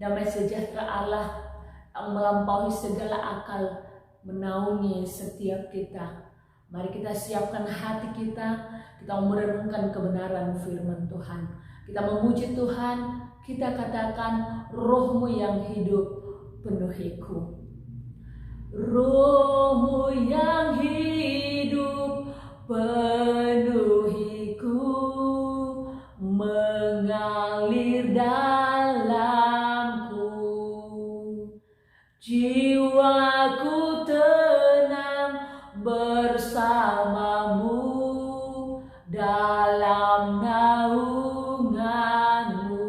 Damai sejahtera Allah yang melampaui segala akal menaungi setiap kita. Mari kita siapkan hati kita merenungkan kebenaran firman Tuhan. Kita memuji Tuhan, kita katakan, Roh-Mu yang hidup penuhiku. Roh-Mu yang hidup penuhiku, mengalir dalamku. Jiwaku tenang bersamamu dalam naunganmu.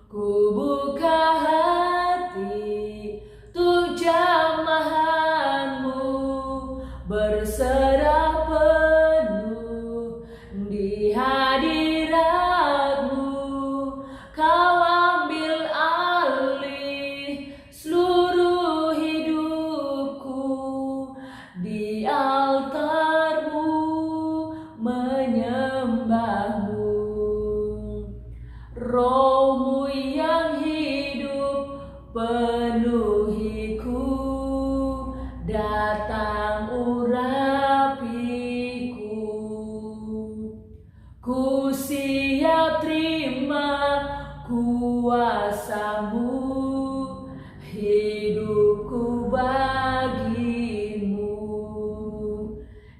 Ku buka hati untuk jamahanmu, berserah penuh di hadiratmu. Kau ambil alih seluruh hidupku, di altarmu menyembahmu. Roh-Mu yang hidup penuhiku, datang urapiku. Ku siap terima kuasa-Mu, hidupku bagimu,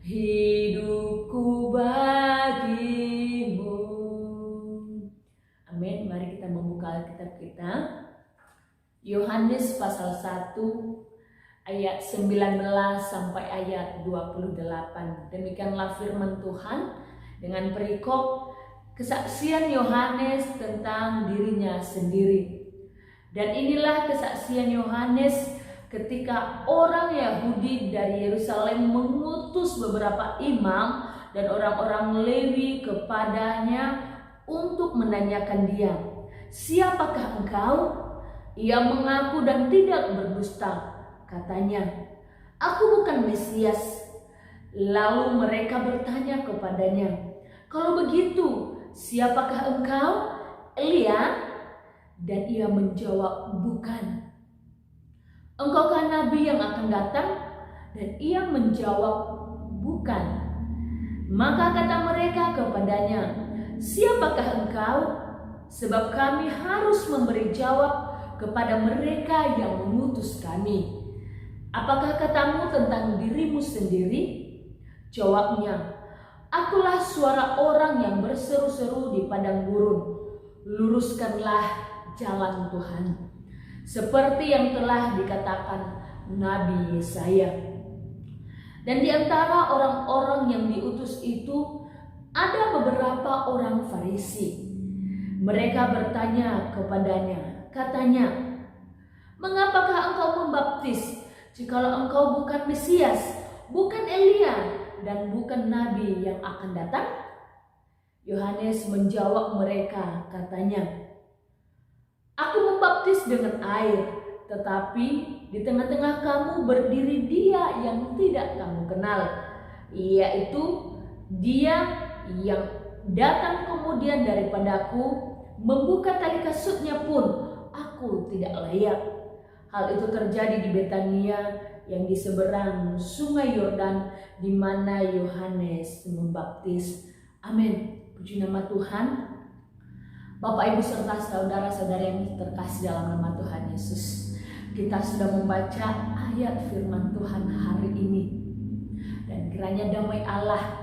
hidupku bagimu. Amin. Mari kita membuka Alkitab kita. Yohanes pasal 1 ayat 19 sampai ayat 28. Demikianlah firman Tuhan dengan perikop kesaksian Yohanes tentang dirinya sendiri. Dan inilah kesaksian Yohanes ketika orang Yahudi dari Yerusalem mengutus beberapa imam dan orang-orang Lewi kepadanya untuk menanyakan dia, "Siapakah engkau?" Ia mengaku dan tidak berdusta. Katanya, "Aku bukan Mesias." Lalu mereka bertanya kepadanya, "Kalau begitu, siapakah engkau? Elia?" Dan ia menjawab, "Bukan." "Engkaukah nabi yang akan datang?" Dan ia menjawab, "Bukan." Maka kata mereka kepadanya, "Siapakah engkau? Sebab kami harus memberi jawab kepada mereka yang mengutus kami. Apakah katamu tentang dirimu sendiri?" Jawabnya, "Akulah suara orang yang berseru-seru di padang gurun, luruskanlah jalan Tuhan, seperti yang telah dikatakan Nabi Yesaya." Dan di antara orang-orang yang diutus itu ada beberapa orang Farisi. Mereka bertanya kepadanya, katanya, "Mengapakah engkau membaptis jikalau engkau bukan Mesias, bukan Elia, dan bukan Nabi yang akan datang?" Yohanes menjawab mereka, katanya, "Aku membaptis dengan air, tetapi di tengah-tengah kamu berdiri Dia yang tidak kamu kenal, yaitu Dia yang datang kemudian daripadaku, membuka tali kasutnya pun aku tidak layak." Hal itu terjadi di Betania yang di seberang sungai Yordan, di mana Yohanes membaptis. Amin. Puji nama Tuhan. Bapak, Ibu, serta saudara-saudara yang terkasih dalam nama Tuhan Yesus, kita sudah membaca ayat firman Tuhan hari ini. Dan kiranya damai Allah,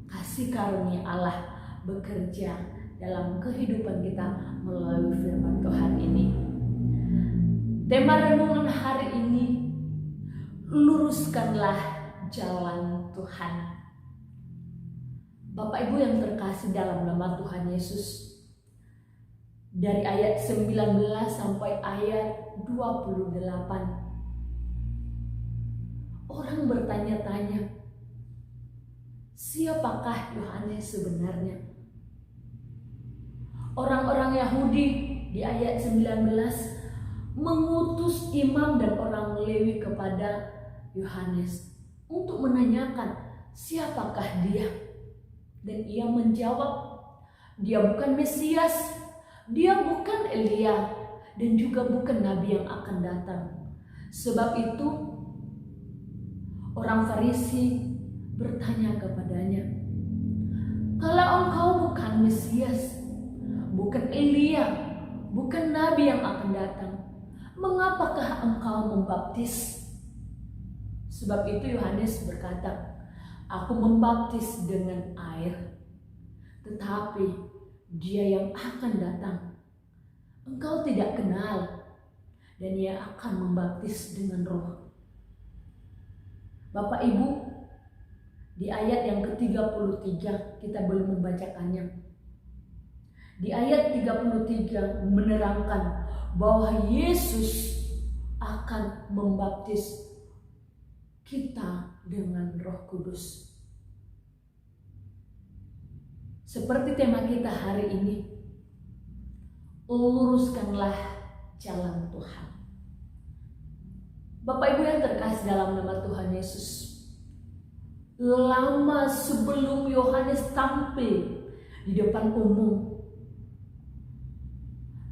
kasih karunia Allah bekerja dalam kehidupan kita melalui firman Tuhan ini. Tema renungan hari ini, luruskanlah jalan Tuhan. Bapak Ibu yang terkasih dalam nama Tuhan Yesus, dari ayat 19 sampai ayat 28, orang bertanya-tanya, siapakah Yohanes sebenarnya? Orang-orang Yahudi di ayat 19 mengutus imam dan orang Lewi kepada Yohanes untuk menanyakan siapakah dia. Dan ia menjawab, dia bukan Mesias, Dia bukan Elia dan juga bukan nabi yang akan datang. Sebab itu orang Farisi bertanya kepadanya, "Kalau engkau bukan Mesias, bukan Elia, bukan nabi yang akan datang, mengapakah engkau membaptis?" Sebab itu Yohanes berkata, "Aku membaptis dengan air, tetapi Dia yang akan datang engkau tidak kenal, dan Ia akan membaptis dengan Roh." Bapak Ibu, di ayat yang ke-33 kita belum membacakannya. Di ayat 33 menerangkan bahwa Yesus akan membaptis kita dengan Roh Kudus. Seperti tema kita hari ini, luruskanlah jalan Tuhan. Bapak Ibu yang terkasih dalam nama Tuhan Yesus, lama sebelum Yohanes tampil di depan umum,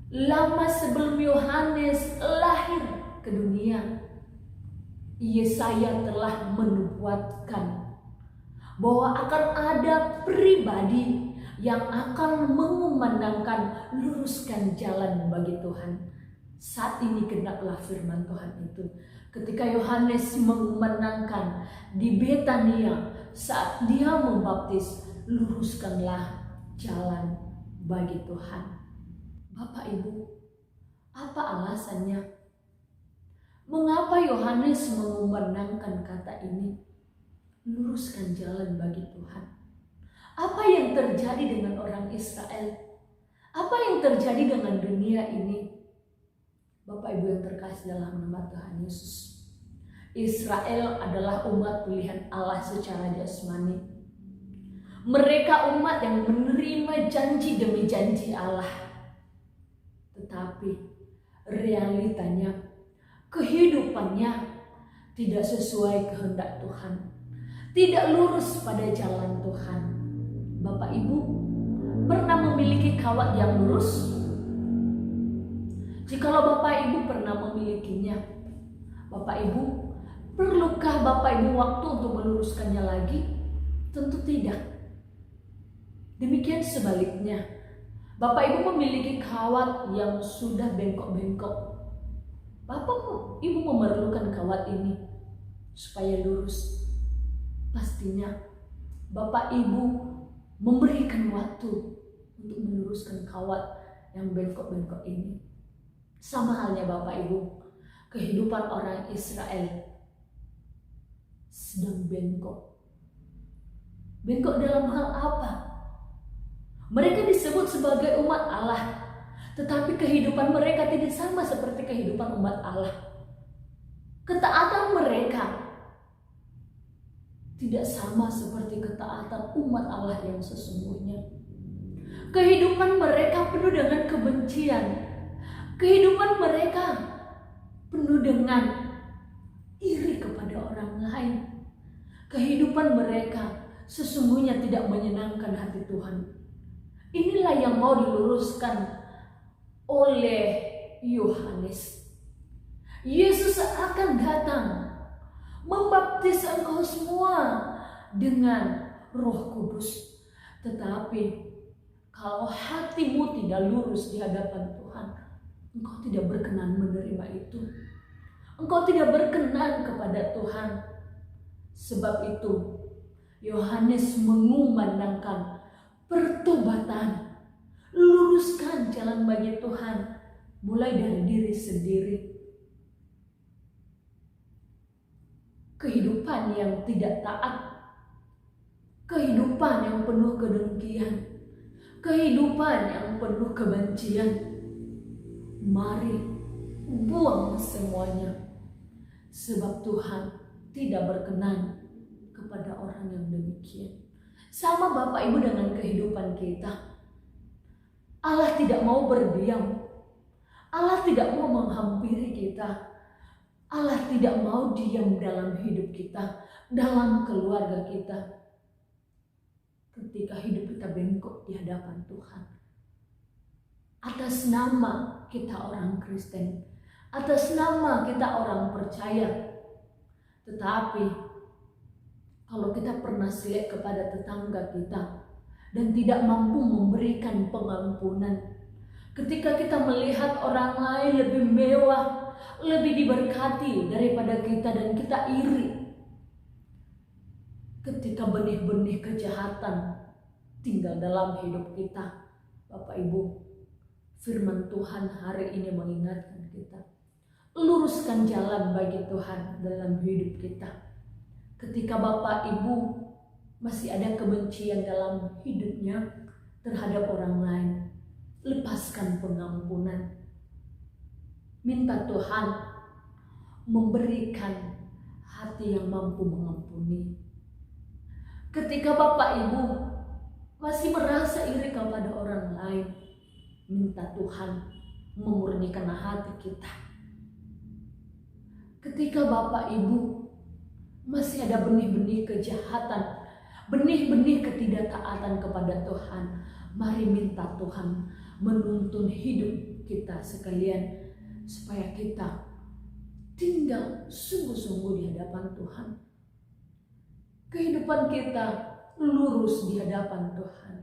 lama sebelum Yohanes lahir ke dunia, Yesaya telah menubuatkan bahwa akan ada pribadi yang akan mengumandangkan luruskan jalan bagi Tuhan. Saat ini genaplah firman Tuhan itu. Ketika Yohanes mengumandangkan di Betania saat dia membaptis, luruskanlah jalan bagi Tuhan. Bapak Ibu, apa alasannya? Mengapa Yohanes mengumandangkan kata ini? Luruskan jalan bagi Tuhan. Apa yang terjadi dengan orang Israel? Apa yang terjadi dengan dunia ini? Bapak Ibu yang terkasih dalam nama Tuhan Yesus, Israel adalah umat pilihan Allah secara jasmani. Mereka umat yang menerima janji demi janji Allah. Tetapi realitanya, kehidupannya tidak sesuai kehendak Tuhan, tidak lurus pada jalan Tuhan. Bapak Ibu pernah memiliki kawat yang lurus? Jikalau Bapak Ibu pernah memilikinya, Bapak Ibu, perlukah Bapak Ibu waktu untuk meluruskannya lagi? Tentu tidak. Demikian sebaliknya, Bapak Ibu memiliki kawat yang sudah bengkok-bengkok. Bapak Ibu memerlukan kawat ini supaya lurus. Pastinya Bapak Ibu memberikan waktu untuk meluruskan kawat yang bengkok-bengkok ini. Sama halnya Bapak Ibu, kehidupan orang Israel sedang bengkok. Bengkok dalam hal apa? Mereka disebut sebagai umat Allah, tetapi kehidupan mereka tidak sama seperti kehidupan umat Allah. Ketaatan mereka tidak sama seperti ketaatan umat Allah yang sesungguhnya. Kehidupan mereka penuh dengan kebencian. Kehidupan mereka penuh dengan iri kepada orang lain. Kehidupan mereka sesungguhnya tidak menyenangkan hati Tuhan. Inilah yang mau diluruskan oleh Yohanes. Yesus akan datang membaptis engkau semua dengan Roh Kudus. Tetapi kalau hatimu tidak lurus di hadapan Tuhan, engkau tidak berkenan menerima itu. Engkau tidak berkenan kepada Tuhan. Sebab itu Yohanes mengumandangkan pertobatan, luruskan jalan bagi Tuhan, mulai dari diri sendiri. Kehidupan yang tidak taat, kehidupan yang penuh kedengkian, kehidupan yang penuh kebencian, mari buang semuanya. Sebab Tuhan tidak berkenan kepada orang yang demikian. Sama Bapak Ibu dengan kehidupan kita. Allah tidak mau berdiam. Allah tidak mau menghampiri kita. Allah tidak mau diam dalam hidup kita, dalam keluarga kita. Ketika hidup kita bengkok di hadapan Tuhan, atas nama kita orang Kristen, atas nama kita orang percaya. Tetapi kalau kita pernah selek kepada tetangga kita dan tidak mampu memberikan pengampunan, ketika kita melihat orang lain lebih mewah, lebih diberkati daripada kita dan kita iri, ketika benih-benih kejahatan tinggal dalam hidup kita, Bapak Ibu, firman Tuhan hari ini mengingatkan kita, luruskan jalan bagi Tuhan dalam hidup kita. Ketika Bapak Ibu masih ada kebencian dalam hidupnya terhadap orang lain, lepaskan pengampunan. Minta Tuhan memberikan hati yang mampu mengampuni. Ketika Bapak Ibu masih merasa iri kepada orang lain, minta Tuhan memurnikan hati kita. Ketika Bapak Ibu masih ada benih-benih kejahatan, benih-benih ketidaktaatan kepada Tuhan, mari minta Tuhan menuntun hidup kita sekalian, supaya kita tinggal sungguh-sungguh di hadapan Tuhan. Kehidupan kita lurus di hadapan Tuhan,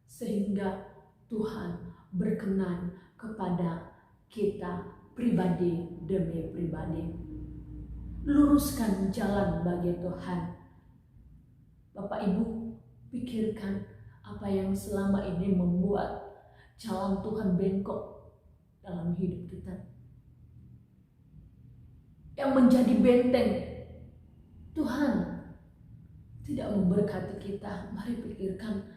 sehingga Tuhan berkenan kepada kita pribadi demi pribadi. Luruskan jalan bagi Tuhan. Bapak Ibu, pikirkan apa yang selama ini membuat jalan Tuhan bengkok dalam hidup kita, yang menjadi benteng Tuhan tidak memberkati kita. Mari pikirkan,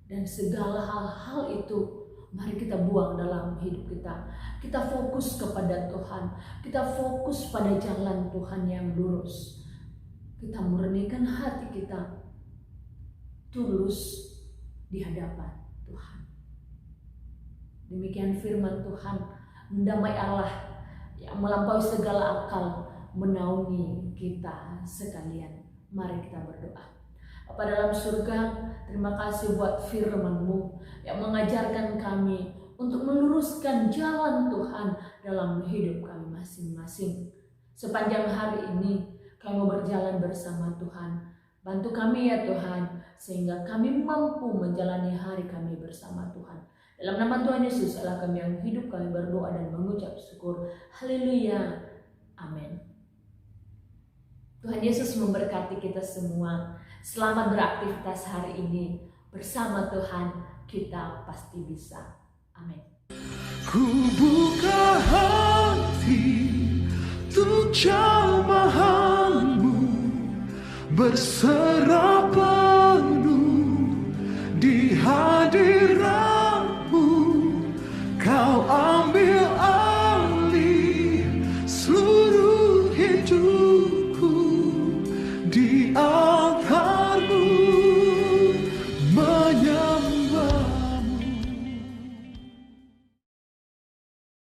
dan segala hal-hal itu mari kita buang dalam hidup kita. Kita fokus kepada Tuhan, kita fokus pada jalan Tuhan yang lurus. Kita murnikan hati kita tulus di hadapan Tuhan. Demikian firman Tuhan, damai Allah yang melampaui segala akal menaungi kita sekalian. Mari kita berdoa. Bapa dalam surga, terima kasih buat firman-Mu yang mengajarkan kami untuk meluruskan jalan Tuhan dalam hidup kami masing-masing. Sepanjang hari ini kami mau berjalan bersama Tuhan. Bantu kami ya Tuhan, sehingga kami mampu menjalani hari kami bersama Tuhan. Dalam nama Tuhan Yesus, Allah kami yang hidup, kami berdoa dan mengucap syukur. Haleluya. Amin. Tuhan Yesus memberkati kita semua. Selamat beraktivitas hari ini. Bersama Tuhan kita pasti bisa. Amin. Ku buka hati untuk jamahan-Mu, berserah